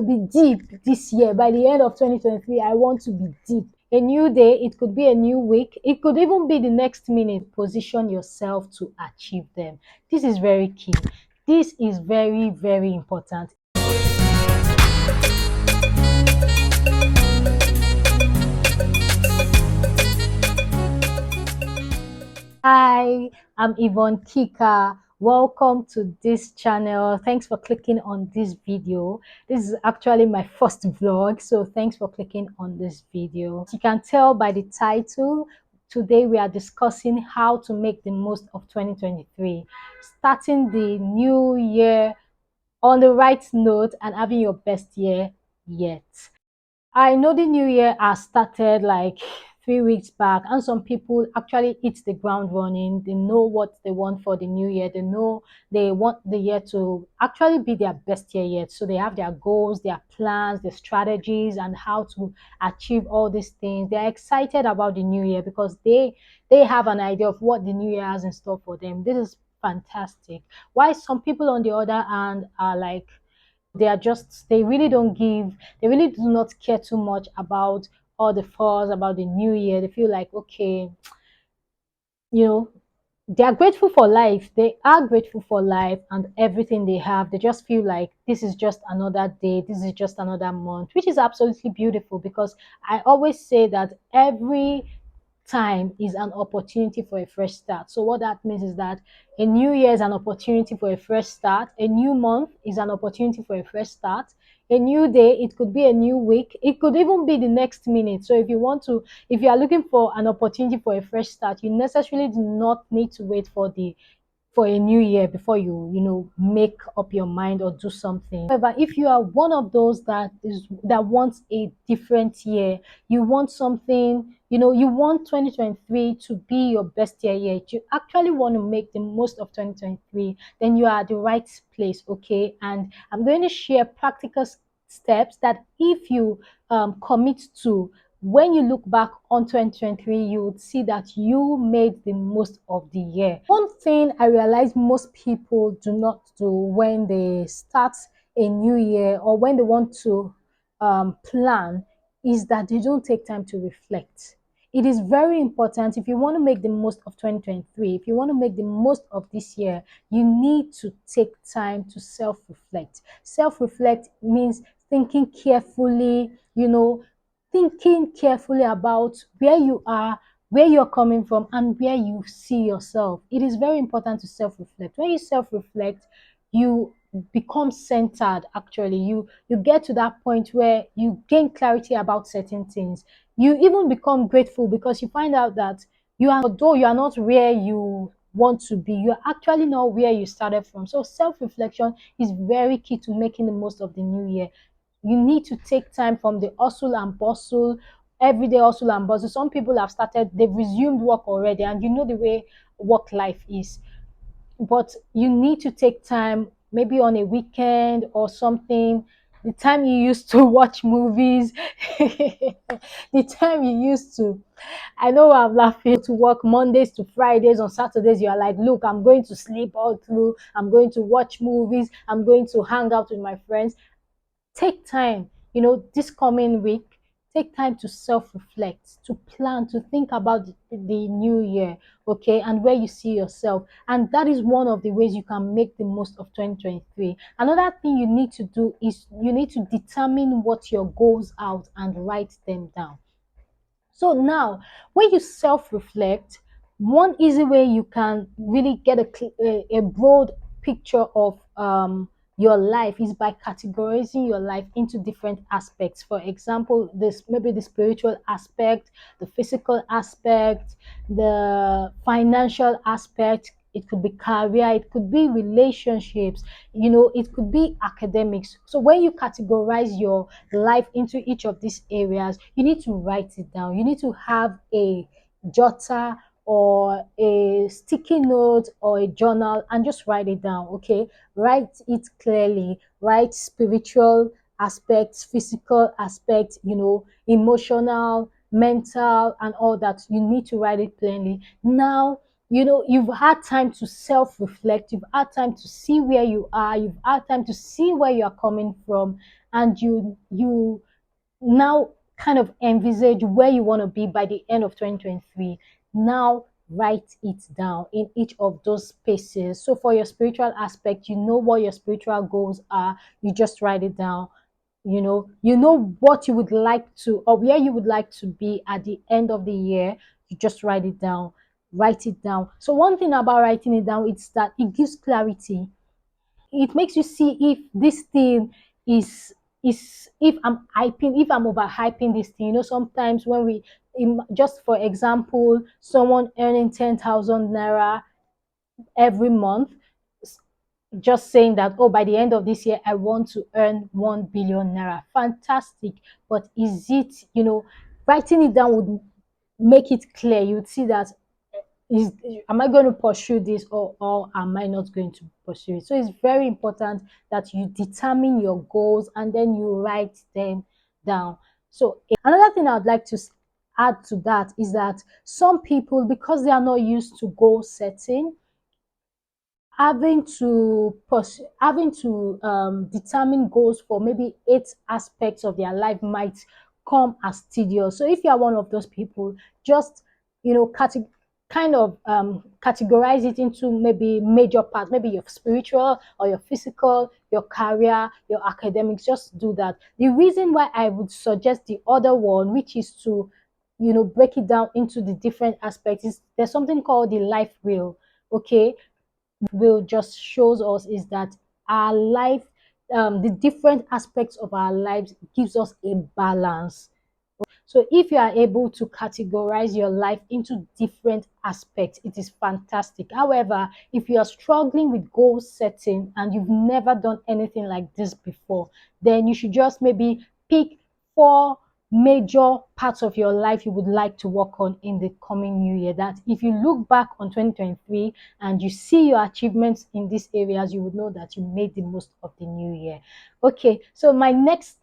be deep this year. By the end of 2023, I want to be deep. A new day, it could be a new week, it could even be the next minute. Position yourself to achieve them. This is very key. This is very, very important. Hi, I'm Yvonne Kika. Welcome to this channel. Thanks for clicking on this video. This is actually my first vlog, so thanks for clicking on this video. As you can tell by the title, today we are discussing how to make the most of 2023, starting the new year on the right note and having your best year yet. I know the new year has started like 3 weeks back, and some people actually hit the ground running. They know what they want for the new year. They know they want the year to actually be their best year yet. So they have their goals, their plans, their strategies, and how to achieve all these things. They're excited about the new year because they have an idea of what the new year has in store for them. This is fantastic. Why some people on the other hand are like they are just they really do not care too much about all the fuss about the new year. They feel like, okay, you know, they are grateful for life. They are grateful for life and everything they have. They just feel like this is just another day, this is just another month, which is absolutely beautiful because I always say that every time is an opportunity for a fresh start. So what that means is that a new year is an opportunity for a fresh start. A new month is an opportunity for a fresh start. A new day, it could be a new week. It could even be the next minute. So if you are looking for an opportunity for a fresh start, you necessarily do not need to wait for a new year before you make up your mind or do something. However, if you are one of those that wants a different year, you want something, you want 2023 to be your best year yet, you actually want to make the most of 2023, then you are at the right place. Okay, and I'm going to share practical steps that if you commit to, when you look back on 2023, you would see that you made the most of the year. One thing I realize most people do not do when they start a new year or when they want to plan is that they don't take time to reflect. It is very important if you want to make the most of 2023, if you want to make the most of this year, you need to take time to self-reflect. Self-reflect means thinking carefully, thinking carefully about where you are, where you're coming from, and where you see yourself. It is very important to self-reflect. When you self-reflect, you become centered. Actually, you get to that point where you gain clarity about certain things. You even become grateful because you find out that although you are not where you want to be, you're actually not where you started from. So self-reflection is very key to making the most of the new year. You need to take time from the hustle and bustle, everyday hustle and bustle. Some people have started, they've resumed work already, and you know the way work life is. But you need to take time, maybe on a weekend or something. The time you used to watch movies, the time you used to, I know I'm laughing, to work Mondays to Fridays. On Saturdays, you are like, look, I'm going to sleep all through, I'm going to watch movies, I'm going to hang out with my friends. Take time, this coming week, take time to self-reflect, to plan, to think about the new year, okay, and where you see yourself. And that is one of the ways you can make the most of 2023. Another thing you need to do is you need to determine what your goals are and write them down. So now, when you self-reflect, one easy way you can really get a broad picture of your life is by categorizing your life into different aspects. For example, this maybe the spiritual aspect, the physical aspect, the financial aspect. It could be career, it could be relationships, it could be academics. So when you categorize your life into each of these areas, you need to write it down. You need to have a jotter or a sticky note or a journal and just write it down. Okay, write it clearly. Write spiritual aspects, physical aspects, emotional, mental, and all that. You need to write it plainly. Now you've had time to self-reflect, you've had time to see where you are, you've had time to see where you are coming from, and you now kind of envisage where you want to be by the end of 2023. Now write it down in each of those spaces. So for your spiritual aspect, you know what your spiritual goals are, you just write it down. You know what you would like to, or where you would like to be at the end of the year, you just write it down. Write it down. So one thing about writing it down is that it gives clarity. It makes you see if this thing is if I'm overhyping this thing. Sometimes when just for example, someone earning 10,000 naira every month, just saying that, oh, by the end of this year I want to earn 1 billion naira. Fantastic. But is it, writing it down would make it clear. You'd see that, is am I going to pursue this, or am I not going to pursue it? So it's very important that you determine your goals and then you write them down. So another thing I'd like to add to that is that some people, because they are not used to goal setting, having to determine goals for maybe 8 aspects of their life might come as tedious. So if you are one of those people, just kind of categorize it into maybe major parts, maybe your spiritual or your physical, your career, your academics. Just do that. The reason why I would suggest the other one, which is to break it down into the different aspects, is there's something called the life wheel. Okay, will just shows us is that our life, the different aspects of our lives gives us a balance. So if you are able to categorize your life into different aspects, it is fantastic. However, if you are struggling with goal setting and you've never done anything like this before, then you should just maybe pick 4 major parts of your life you would like to work on in the coming new year. That if you look back on 2023 and you see your achievements in these areas, you would know that you made the most of the new year. Okay, so my next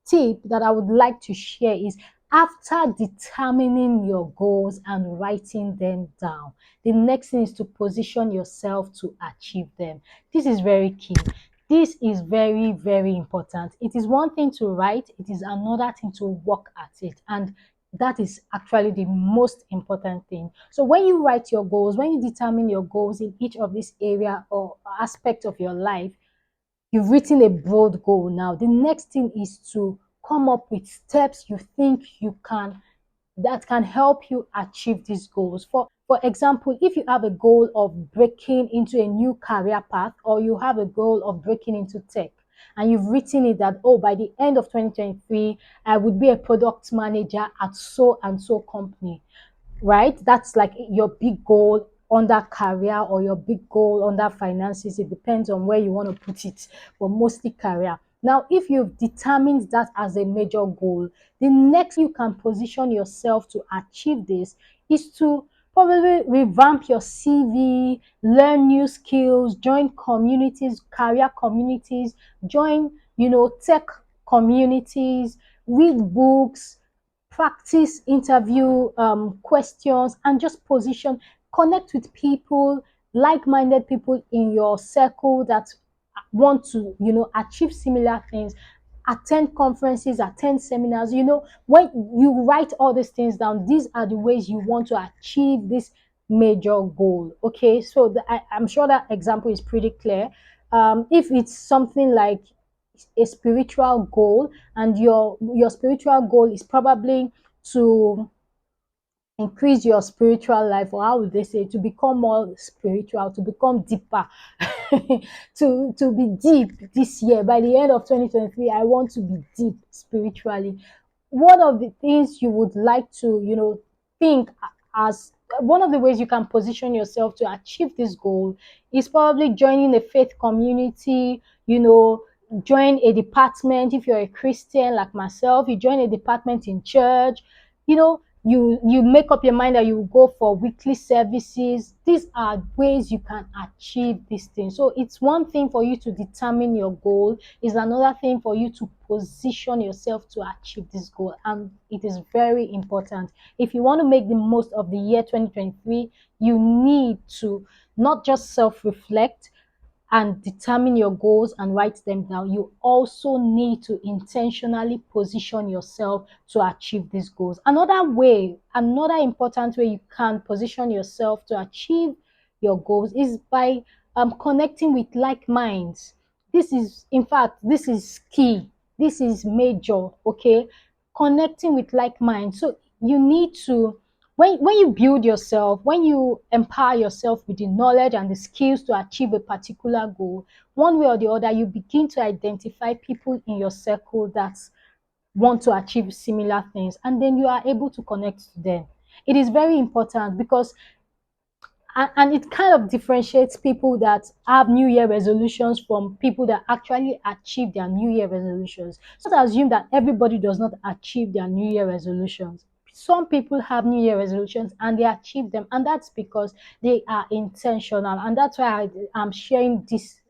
tip that I would like to share is, after determining your goals and writing them down, the next thing is to position yourself to achieve them. This is very key. This is very, very important. It is one thing to write, it is another thing to work at it. And that is actually the most important thing. So when you write your goals, when you determine your goals in each of this area or aspect of your life, you've written a broad goal. Now the next thing is to come up with steps you think you can that can help you achieve these goals. For example, if you have a goal of breaking into a new career path, or you have a goal of breaking into tech, and you've written it that, oh, by the end of 2023 I would be a product manager at so and so company, right? That's like your big goal under career, or your big goal under finances. It depends on where you want to put it, but mostly career. Now, if you've determined that as a major goal, the next you can position yourself to achieve this is to probably revamp your CV, learn new skills, join communities, career communities, join, tech communities, read books, practice interview questions, and just connect with people, like-minded people in your circle that want to achieve similar things. Attend conferences, attend seminars. When you write all these things down, these are the ways you want to achieve this major goal. Okay, so I'm sure that example is pretty clear. If it's something like a spiritual goal, and your spiritual goal is probably to increase your spiritual life, or how would they say, to become more spiritual, to become deeper, to be deep this year. By the end of 2023 I want to be deep spiritually. One of the things you would like to think as one of the ways you can position yourself to achieve this goal is probably joining a faith community. Join a department. If you're a Christian like myself, you join a department in church. You make up your mind that you go for weekly services. These are ways you can achieve these things. So it's one thing for you to determine your goal, is another thing for you to position yourself to achieve this goal, and it is very important. If you want to make the most of the year 2023, you need to not just self-reflect and determine your goals and write them down. You also need to intentionally position yourself to achieve these goals. Another important way you can position yourself to achieve your goals is by connecting with like minds. This is, in fact, this is key. This is major, okay? Connecting with like minds. So you need to, when you build yourself, when you empower yourself with the knowledge and the skills to achieve a particular goal, one way or the other, you begin to identify people in your circle that want to achieve similar things, and then you are able to connect to them. It is very important because and it kind of differentiates people that have New Year resolutions from people that actually achieve their New Year resolutions. So let's assume that everybody does not achieve their New Year resolutions. Some people have New Year resolutions and they achieve them, and that's because they are intentional. And that's why I'm sharing this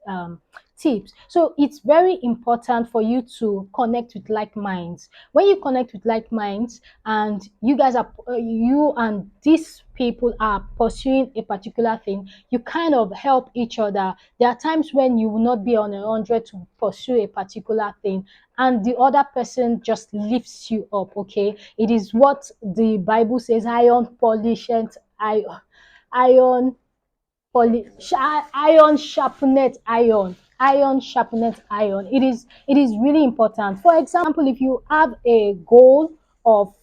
tips. So it's very important for you to connect with like minds. When you connect with like minds, and you guys are you and these people are pursuing a particular thing, you kind of help each other. There are times when you will not be on 100 to pursue a particular thing, and the other person just lifts you up. Okay, it is what the Bible says: iron polisheth iron iron sharpeneth iron. Iron sharpeneth iron. It is really important. For example, if you have a goal of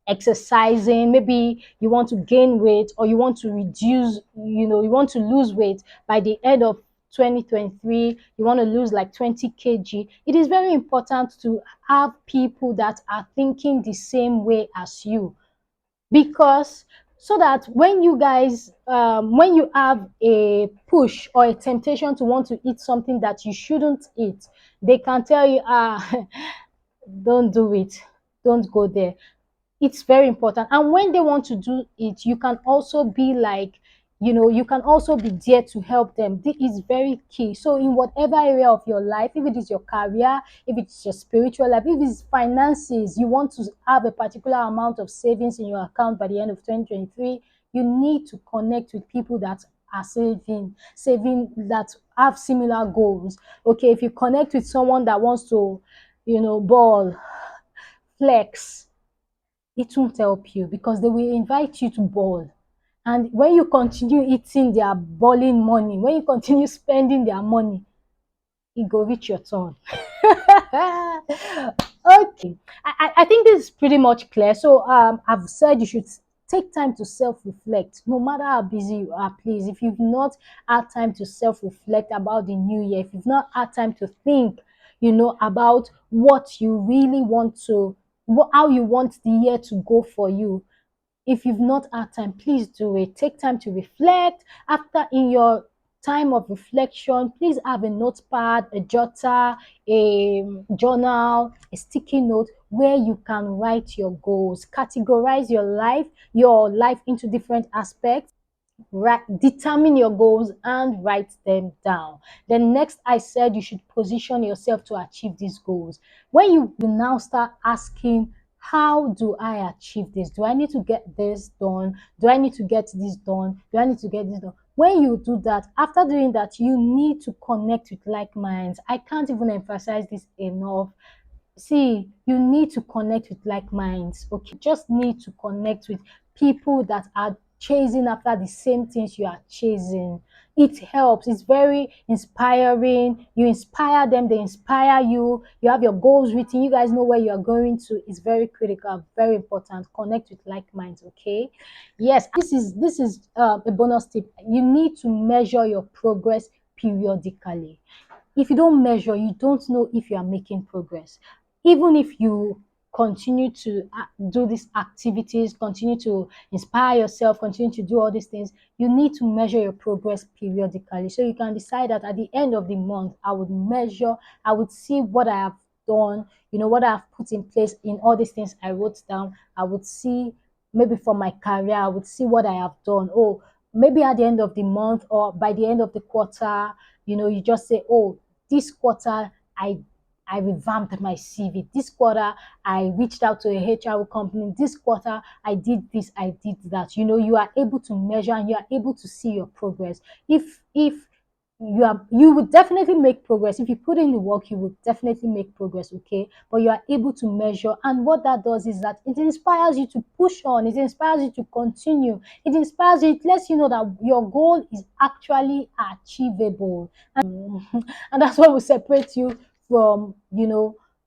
exercising, maybe you want to gain weight, or you want to reduce, you want to lose weight by the end of 2023, you want to lose like 20 kg. It is very important to have people that are thinking the same way as you, because so that when you guys when you have a push or a temptation to want to eat something that you shouldn't eat, they can tell you, don't do it, don't go there. It's very important. And when they want to do it, you can also be like, you can also be there to help them. This is very key. So in whatever area of your life, if it is your career, if it's your spiritual life, if it's finances, you want to have a particular amount of savings in your account by the end of 2023, you need to connect with people that are saving that have similar goals. Okay, if you connect with someone that wants to, ball, flex, it won't help you, because they will invite you to ball. And when you continue eating their balling money, when you continue spending their money, it go reach your turn. Okay, I think this is pretty much clear. So I've said you should take time to self-reflect. No matter how busy you are, please, if you've not had time to self-reflect about the new year, if you've not had time to think, about what you really want to, how you want the year to go for you, if you've not had time, please do it. Take time to reflect. After, in your time of reflection, please have a notepad, a jotter, a journal, a sticky note where you can write your goals. Categorize your life into different aspects. Determine your goals and write them down. Then next, I said you should position yourself to achieve these goals. When you now start asking, how do I achieve this? Do I need to get this done? Do I need to get this done? Do I need to get this done? When you do that, after doing that, you need to connect with like minds. I can't even emphasize this enough. See, you need to connect with like minds. Okay, just need to connect with people that are chasing after the same things you are chasing. It helps. It's very inspiring. You inspire them, they inspire you. You have your goals written, you guys know where you are going to. It's very critical, very important. Connect with like minds. Okay, yes, this is a bonus tip. You need to measure your progress periodically. If you don't measure, you don't know if you are making progress. Even if you continue to do these activities, continue to inspire yourself, continue to do all these things, you need to measure your progress periodically. So you can decide that at the end of the month, I would see what I have done, what I've put in place in all these things I wrote down. I would see, maybe for my career, I would see what I have done. Oh, maybe at the end of the month or by the end of the quarter, you just say, oh, this quarter I revamped my CV. This quarter, I reached out to a HR company. This quarter, I did this, I did that. You are able to measure and you are able to see your progress. If you would definitely make progress. If you put in the work, you would definitely make progress, okay? But you are able to measure. And what that does is that it inspires you to push on, it inspires you to continue, it inspires you, it lets you know that your goal is actually achievable. And that's what will separate you from,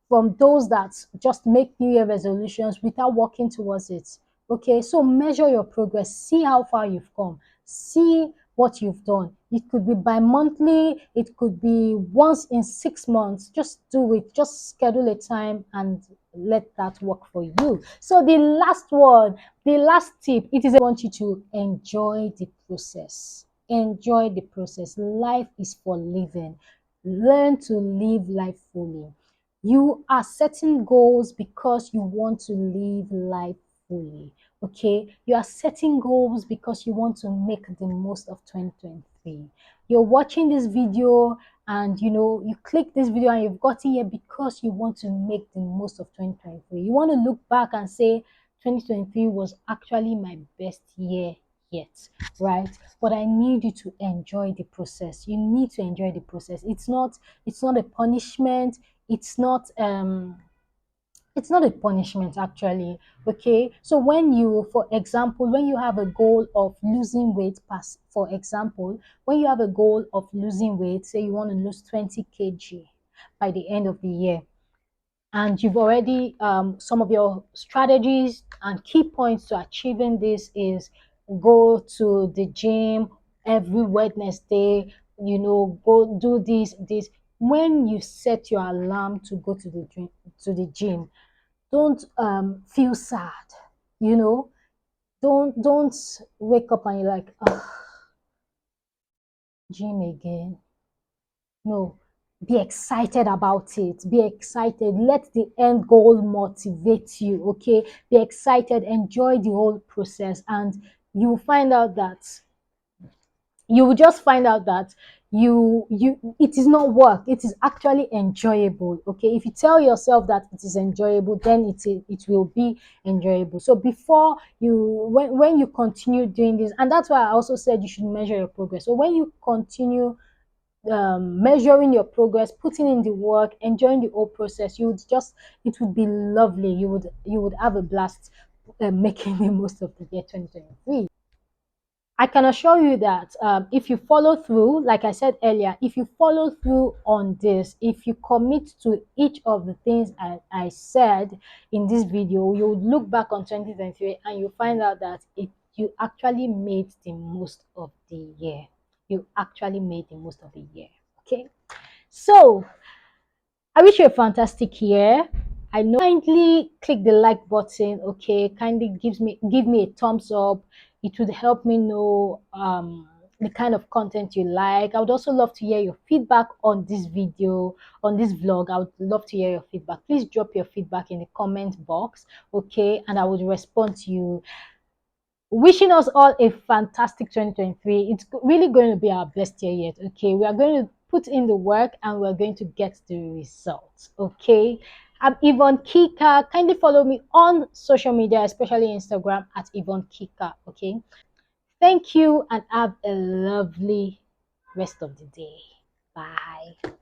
from those that just make New Year resolutions without working towards it. Okay, so measure your progress, see how far you've come, see what you've done. It could be bi-monthly, it could be once in 6 months. Just do it, just schedule a time and let that work for you. So the last one, the last tip, it is I want you to enjoy the process. Enjoy the process. Life is for living. Learn to live life fully. You are setting goals because you want to live life fully. Okay, you are setting goals because you want to make the most of 2023. You're watching this video and you click this video and you've gotten here because you want to make the most of 2023. You want to look back and say 2023 was actually my best year yet, right? But I need you to enjoy the process. You need to enjoy the process. It's not a punishment. It's not a punishment, actually. Okay, so for example, when you have a goal of losing weight, for example, when you have a goal of losing weight, say you want to lose 20 kg by the end of the year, and you've already some of your strategies and key points to achieving this is go to the gym every Wednesday, go do this. When you set your alarm to go to the gym, don't feel sad, you know don't wake up and you're like, oh, gym again. No, be excited about it. Be excited. Let the end goal motivate you. Okay, be excited. Enjoy the whole process, and you will find out that you will just find out that it is not work, it is actually enjoyable. Okay, if you tell yourself that it is enjoyable, then it will be enjoyable. So before you when you continue doing this, and that's why I also said you should measure your progress. So when you continue measuring your progress, putting in the work, enjoying the whole process, it would be lovely. You would have a blast making the most of the year 2023. I can assure you that if you follow through, like I said earlier, if you follow through on this, if you commit to each of the things I said in this video, you would look back on 2023 and you find out that you actually made the most of the year. You actually made the most of the year. Okay. So I wish you a fantastic year. I know, kindly click the like button, okay? Kindly give me a thumbs up. It would help me know the kind of content you like. I would also love to hear your feedback on this video, on this vlog. I would love to hear your feedback. Please drop your feedback in the comment box, okay? And I would respond to you. Wishing us all a fantastic 2023. It's really going to be our best year yet. Okay, we are going to put in the work and we're going to get the results. Okay, I'm Yvonne Kika. Kindly follow me on social media, especially Instagram at Yvonne Kika. Okay, thank you and have a lovely rest of the day. Bye.